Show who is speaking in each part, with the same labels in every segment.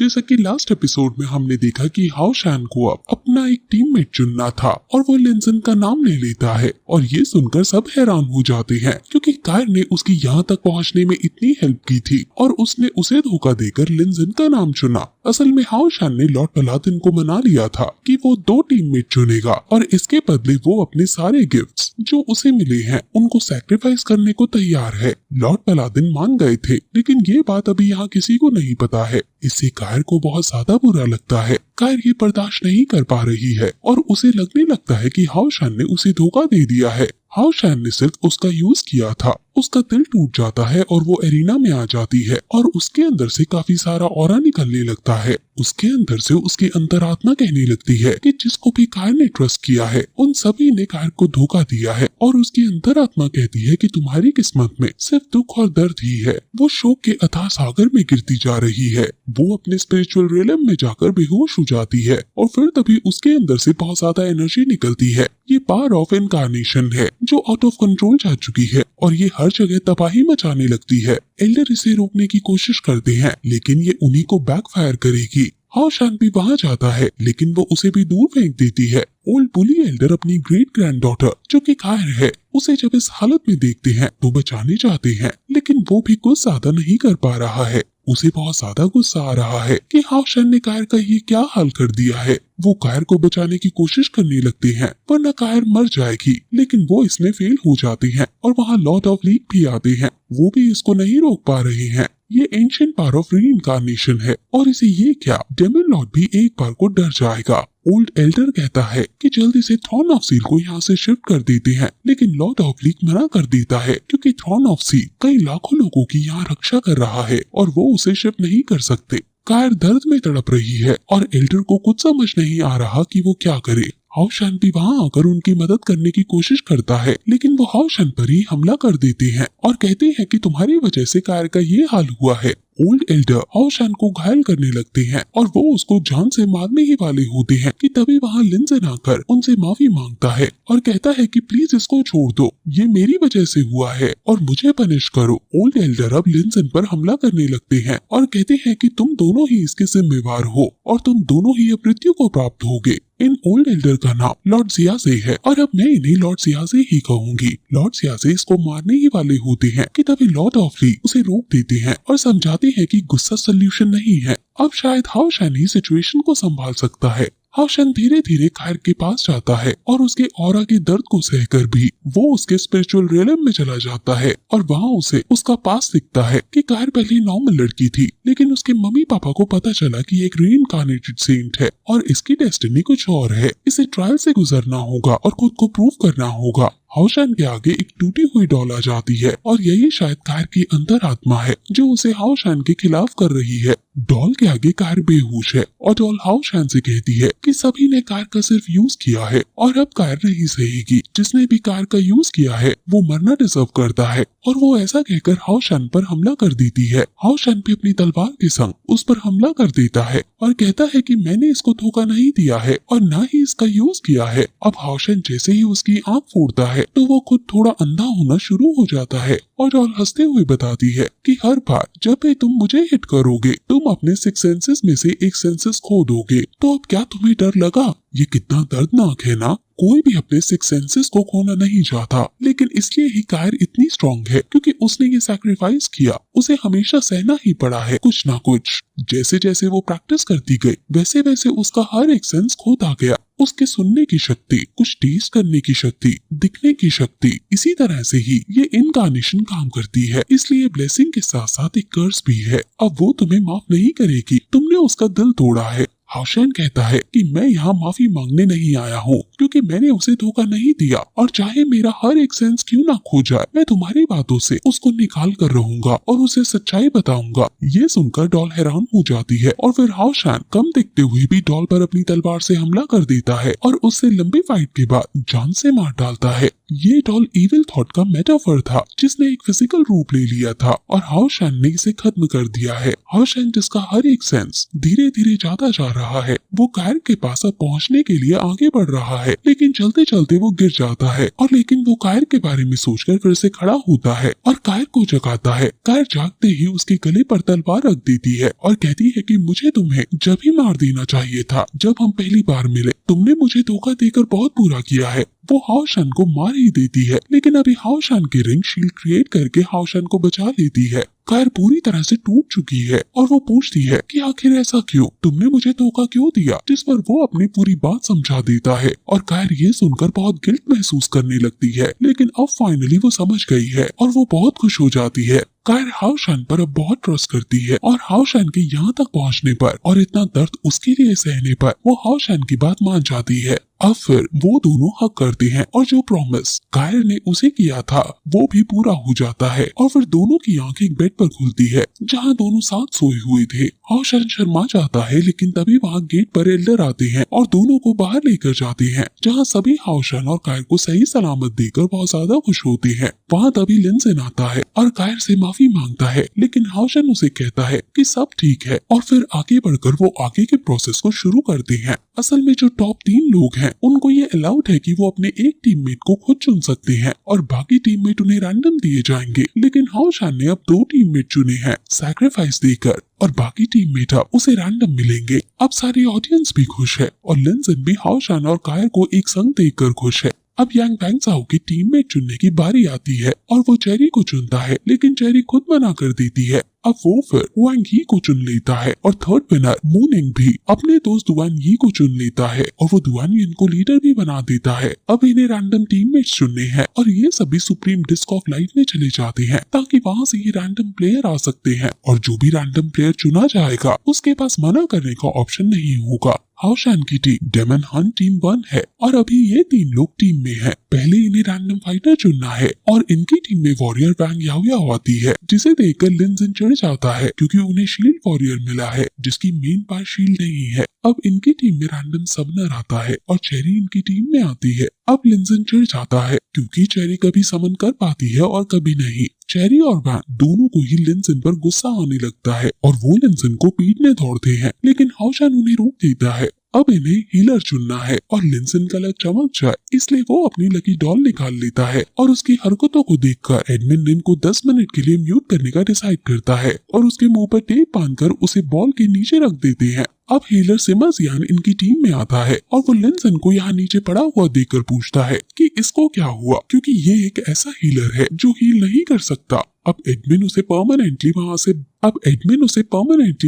Speaker 1: जैसा कि last episode में हमने देखा कि हाओ शान को अब अपना एक टीममेट चुनना था और वो लिंजन का नाम ले लेता है और ये सुनकर सब हैरान हो जाते हैं क्योंकि कायर ने उसकी यहाँ तक पहुँचने में इतनी हेल्प की थी और उसने उसे धोखा देकर लिंजन का नाम चुना। असल में हाओ शान ने लॉर्ड पलादिन को मना लिया था कि वो 2 टीममेट चुनेगा और इसके बदले वो अपने सारे गिफ्ट्स जो उसे मिले हैं उनको सैक्रिफाइस करने को तैयार है। लॉर्ड पलादिन मान गए थे, लेकिन ये बात अभी यहाँ किसी को नहीं पता है। इससे कायर को बहुत ज्यादा बुरा लगता है। कायर ये बर्दाश्त नहीं कर पा रही है और उसे लगने लगता है कि हाओ शान ने उसे धोखा दे दिया है। हाओ शान ने सिर्फ उसका यूज किया था। उसका दिल टूट जाता है और वो एरिना में आ जाती है और उसके अंदर से काफी सारा ऑरा निकलने लगता है। उसके अंदर से उसकी अंतरात्मा कहने लगती है कि जिसको भी कायर ने ट्रस्ट किया है उन सभी ने कायर को धोखा दिया है और उसकी अंतरात्मा कहती है कि तुम्हारी किस्मत में सिर्फ दुख और दर्द ही है। वो शोक के अथाह सागर में गिरती जा रही है। वो अपने स्पिरिचुअल रियलम में जाकर बेहोश हो जाती है और फिर तभी उसके अंदर से बहुत ज्यादा एनर्जी निकलती है। ये पावर ऑफ इनकार्नेशन है जो आउट ऑफ कंट्रोल जा चुकी है और ये हर जगह तबाही मचाने लगती है। एल्डर इसे रोकने की कोशिश करते हैं लेकिन ये उन्हीं को बैकफायर करेगी। हाओ शान भी वहाँ जाता है लेकिन वो उसे भी दूर फेंक देती है। ओल्ड बुली एल्डर अपनी ग्रेट ग्रैंड डॉटर जो कि कायर है उसे जब इस हालत में देखते हैं तो बचाने जाते हैं, लेकिन वो भी कुछ ज्यादा नहीं कर पा रहा है। उसे बहुत ज्यादा गुस्सा आ रहा है कि हाओ शान ने कायर का ये क्या हाल कर दिया है। वो कायर को बचाने की कोशिश करने लगते हैं वरना कायर मर जाएगी, लेकिन वो इसमें फेल हो जाते हैं और वहाँ लॉर्ड ऑफ लीग भी आते हैं। वो भी इसको नहीं रोक पा रहे हैं। ये एंशिएंट पावर ऑफ रीइंकार्नेशन है और इसे ये क्या डेमन लॉर्ड भी एक बार को डर जाएगा। ओल्ड एल्डर कहता है कि जल्दी से थ्रोन ऑफ सील को यहाँ से शिफ्ट कर देते हैं, लेकिन लॉर्ड ऑफ लीग मना कर देता है क्योंकि थ्रोन ऑफ सील कई लाखों लोगों की यहाँ रक्षा कर रहा है और वो उसे शिफ्ट नहीं कर सकते। कायर दर्द में तड़प रही है और एल्डर को कुछ समझ नहीं आ रहा कि वो क्या करे। हाओ शान भी वहाँ आकर उनकी मदद करने की कोशिश करता है, लेकिन वो हाओ शान पर ही हमला कर देते हैं और कहते हैं कि तुम्हारी वजह से कायर का ये हाल हुआ है। ओल्ड एल्डर हाओ शान को घायल करने लगते हैं और वो उसको जान से मारने ही वाले होते हैं कि तभी वहाँ लिंजन आकर उनसे माफी मांगता है और कहता है कि प्लीज इसको छोड़ दो, ये मेरी वजह से हुआ है और मुझे पनिश करो। ओल्ड एल्डर अब लिंजन पर हमला करने लगते हैं और कहते हैं कि तुम दोनों ही इसके जिम्मेवार हो और तुम दोनों ही अब मृत्यु को प्राप्त होगे। इन ओल्ड एल्डर का नाम लॉर्ड जियाजे है और अब मैं इन्हें लॉर्ड जियाजे ही कहूंगी। लॉर्ड जियाजे इसको मारने ही वाले होते हैं कि तभी लॉर्ड ऑफ ली उसे रोक देते हैं और समझाते हैं कि गुस्सा सोल्यूशन नहीं है। अब शायद हाओ शान ही सिचुएशन को संभाल सकता है। हाओ शान धीरे धीरे कायर के पास जाता है और उसके ऑरा के दर्द को सहकर भी वो उसके स्पिरिचुअल रियलम में चला जाता है और वहाँ उसे उसका पास दिखता है कि कायर पहले नॉर्मल लड़की थी, लेकिन उसके मम्मी पापा को पता चला कि एक रीइंकार्नेटेड सेंट है और इसकी डेस्टिनी कुछ और है। इसे ट्रायल से गुजरना होगा और खुद को प्रूव करना होगा। हाओ शान के आगे एक टूटी हुई डॉल आ जाती है और यही शायद कायर की अंतरात्मा है जो उसे हाओ शान के खिलाफ कर रही है। डॉल के आगे कायर बेहोश है और डॉल हाओ शान से कहती है कि सभी ने कायर का सिर्फ यूज किया है और अब कायर नहीं सहेगी। जिसने भी कायर का यूज किया है वो मरना डिजर्व करता है और वो ऐसा कहकर हाओ शान पर हमला कर देती है। हाओ शान भी अपनी तलवार के संग उस पर हमला कर देता है और कहता है कि मैंने इसको धोखा नहीं दिया है और न ही इसका यूज किया है। अब हाओ शान जैसे ही उसकी आंख फोड़ता है तो वो खुद थोड़ा अंधा होना शुरू हो जाता है और डॉल हंसते हुए बताती है कि हर बार जब भी तुम मुझे हिट करोगे तुम अपने 6 सेंसेस में से एक सेंसेस खो दोगे। तो अब क्या तुम्हें डर लगा? ये कितना दर्दनाक है ना। कोई भी अपने 6 सेंसेस को खोना नहीं चाहता, लेकिन इसलिए ही कायर इतनी स्ट्रॉन्ग है क्योंकि उसने ये सैक्रिफाइस किया। उसे हमेशा सहना ही पड़ा है कुछ ना कुछ। जैसे जैसे वो प्रैक्टिस करती गई वैसे वैसे उसका हर एक सेंस खोता गया। उसके सुनने की शक्ति, कुछ टेस्ट करने की शक्ति, दिखने की शक्ति, इसी तरह से ही ये इनकार्नेशन काम करती है। इसलिए ब्लेसिंग के साथ साथ एक कर्स भी है। अब वो तुम्हें माफ नहीं करेगी, तुमने उसका दिल तोड़ा है। हाओ शान कहता है कि मैं यहाँ माफी मांगने नहीं आया हूँ क्योंकि मैंने उसे धोखा नहीं दिया और चाहे मेरा हर एक सेंस क्यों ना खो जाए मैं तुम्हारी बातों से उसको निकाल कर रहूंगा और उसे सच्चाई बताऊंगा। ये सुनकर डॉल हैरान हो जाती है और फिर हाओ शान कम दिखते हुए भी डॉल पर अपनी तलवार से हमला कर देता है और उससे लंबी फाइट के बाद जान से मार डालता है। ये डॉल इविल थॉट का मेटाफर था जिसने एक फिजिकल रूप ले लिया था और हाओ शान ने इसे खत्म कर दिया है। हाओ शान जिसका हर एक सेंस धीरे धीरे जाता जा रहा रहा है। वो कायर के पास अब पहुंचने के लिए आगे बढ़ रहा है, लेकिन चलते चलते वो गिर जाता है और लेकिन वो कायर के बारे में सोचकर फिर से खड़ा होता है और कायर को जगाता है। कायर जागते ही उसके गले पर तलवार रख देती है और कहती है कि मुझे तुम्हें जब ही मार देना चाहिए था जब हम पहली बार मिले। तुमने मुझे धोखा देकर बहुत बुरा किया है। वो हाओशान को मार ही देती है, लेकिन अभी हाओशान की रिंग शील्ड क्रिएट करके हाओशान को बचा लेती है। कायर पूरी तरह से टूट चुकी है और वो पूछती है कि आखिर ऐसा क्यों, तुमने मुझे धोखा क्यों दिया, जिस पर वो अपनी पूरी बात समझा देता है और कायर ये सुनकर बहुत गिल्ट महसूस करने लगती है, लेकिन अब फाइनली वो समझ गई है और वो बहुत खुश हो जाती है। कायर हाओशान पर अब बहुत ट्रस्ट करती है और हाओशान के यहाँ तक पहुँचने पर और इतना दर्द उसके लिए सहने पर वो हाओशान की बात मान जाती है। अब फिर वो दोनों हक करते हैं और जो प्रॉमिस कायर ने उसे किया था वो भी पूरा हो जाता है और फिर दोनों की आंखें एक बेड पर खुलती है जहाँ दोनों साथ सोए हुए थे। हाओशान शर्मा जाता है, लेकिन तभी वहाँ गेट पर एल्डर आते हैं और दोनों को बाहर लेकर जाते हैं, जहाँ सभी हाओशान और कायर को सही सलामत देकर बहुत ज्यादा खुश होते हैं। वहाँ तभी लिनसेन आता है और कायर से माफी मांगता है, लेकिन हाओशान उसे कहता है कि सब ठीक है और फिर आगे बढ़कर वो आगे के प्रोसेस को शुरू करते हैं। असल में जो टॉप 3 लोग हैं उनको ये अलाउड है कि वो अपने एक टीममेट को खुद चुन सकते हैं और बाकी टीममेट उन्हें रैंडम दिए जाएंगे, लेकिन हाओशान ने अब 2 टीममेट चुने हैं सैक्रिफाइस देकर और बाकी टीममेट अब उसे रैंडम मिलेंगे। अब सारी ऑडियंस भी खुश है और लिनसेन भी हाओशान और कायर को एक संग देखकर खुश है। अब यांग बैंगसाओ की टीममेट चुनने की बारी आती है और वो चेरी को चुनता है, लेकिन चेरी खुद मना कर देती है। अब वो फिर वांग यी को चुन लेता है और थर्ड विनर मूनिंग भी अपने दोस्त दुआन यी को चुन लेता है और वो दुआन यी को लीडर भी बना देता है। अब इन्हें रैंडम टीममेट्स चुनने हैं और ये सभी सुप्रीम डिस्क ऑफ लाइट में चले जाते हैं ताकि वहाँ से ये रैंडम प्लेयर आ सकते हैं और जो भी रैंडम प्लेयर चुना जाएगा उसके पास मना करने का ऑप्शन नहीं होगा। हाओशान की टीम डेमन हंट टीम 1 है और अभी ये 3 लोग टीम में हैं। पहले इन्हें रैंडम फाइटर चुनना है और इनकी टीम में वॉरियर वैंग याओयाओ आती है, जिसे देखकर लिनसेन चढ़ जाता है क्योंकि उन्हें शील्ड वॉरियर मिला है जिसकी मेन पार्ट शील्ड नहीं है। अब इनकी टीम में रैंडम समनर आता है और चेरी इनकी टीम में आती है। अब लिनसेन चिढ़ जाता है क्योंकि चेरी कभी समन कर पाती है और कभी नहीं। चेरी और वैन दोनों को ही लिनसेन पर गुस्सा आने लगता है और वो लिनसेन को पीटने दौड़ते हैं, लेकिन हाओशान उन्हें रोक देता है। अब इन्हें हीलर चुनना है और लिनसेन का लक चमक जाए इसलिए वो अपनी लकी डॉल निकाल लेता है और उसकी हरकतों को देखकर एडमिन लिन को 10 मिनट के लिए म्यूट करने का डिसाइड करता है और उसके मुंह पर टेप बांधकर उसे बॉल के नीचे रख देते हैं। अब हीलर सिमर्स यान इनकी टीम में आता है और वो लिनसेन को यहाँ नीचे पड़ा हुआ देखकर पूछता है कि इसको क्या हुआ, क्योंकि ये एक ऐसा हीलर है जो हील नहीं कर सकता। अब एडमिन उसे परमानेंटली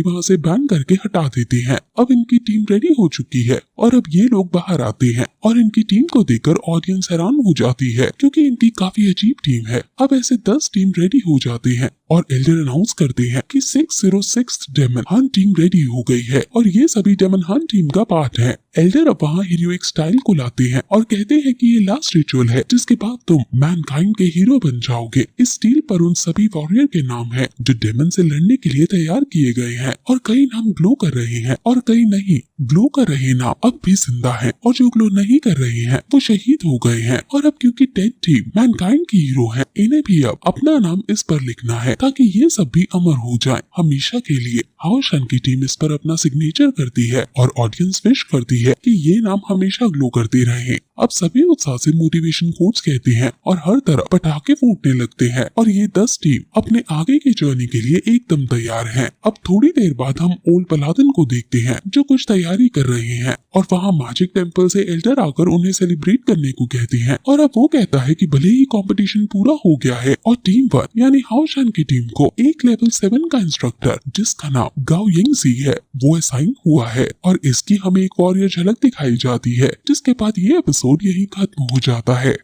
Speaker 1: वहाँ से बैन करके हटा देते हैं। अब इनकी टीम रेडी हो चुकी है और अब ये लोग बाहर आते हैं और इनकी टीम को देखकर ऑडियंस हैरान हो जाती है क्योंकि इनकी काफी अजीब टीम है। अब ऐसे 10 टीम रेडी हो जाते हैं और एल्डर अनाउंस करते हैं कि 606 डेमन हंट टीम रेडी हो गई है और ये सभी डेमन हंट टीम का पार्ट है। एल्डर अब वहाँ हीरोइक स्टाइल को लाते हैं और कहते हैं कि ये लास्ट रिचुअल है जिसके बाद तुम मैनकाइंड के हीरो बन जाओगे। इस स्टील पर उन सभी वॉरियर के नाम हैं जो डेमन से लड़ने के लिए तैयार किए गए हैं और कई नाम ग्लो कर रहे हैं और कई नहीं। ग्लो कर रहे नाम अब भी जिंदा हैं और जो ग्लो नहीं कर रहे हैं वो शहीद हो गए हैं। और अब क्योंकि डेड टीम मैनकाइंड की हीरो है, इन्हें भी अब अपना नाम इस पर लिखना है ताकि ये सब भी अमर हो जाए हमेशा के लिए। हाओशान की टीम इस पर अपना सिग्नेचर करती है और ऑडियंस विश करती है कि ये नाम हमेशा ग्लो करते रहे। अब सभी उत्साह से मोटिवेशन कोट्स कहते हैं और हर तरफ पटाखे फूटने लगते हैं और ये 10 टीम अपने आगे की जर्नी के लिए एकदम तैयार हैं। अब थोड़ी देर बाद हम ओल्ड पलादिन को देखते हैं जो कुछ तैयारी कर रहे हैं और वहाँ मैजिक टेम्पल से एल्डर आकर उन्हें सेलिब्रेट करने को कहते हैं और अब वो कहता है कि भले ही कंपटीशन पूरा हो गया है और टीम 1 यानी हाओशान की टीम को एक लेवल 7 का इंस्ट्रक्टर जिसका नाम गाओ यिंगजी है वो असाइन हुआ है और इसकी हमें एक वॉरियर झलक दिखाई जाती है, जिसके बाद ये एपिसोड यही खत्म हो जाता है।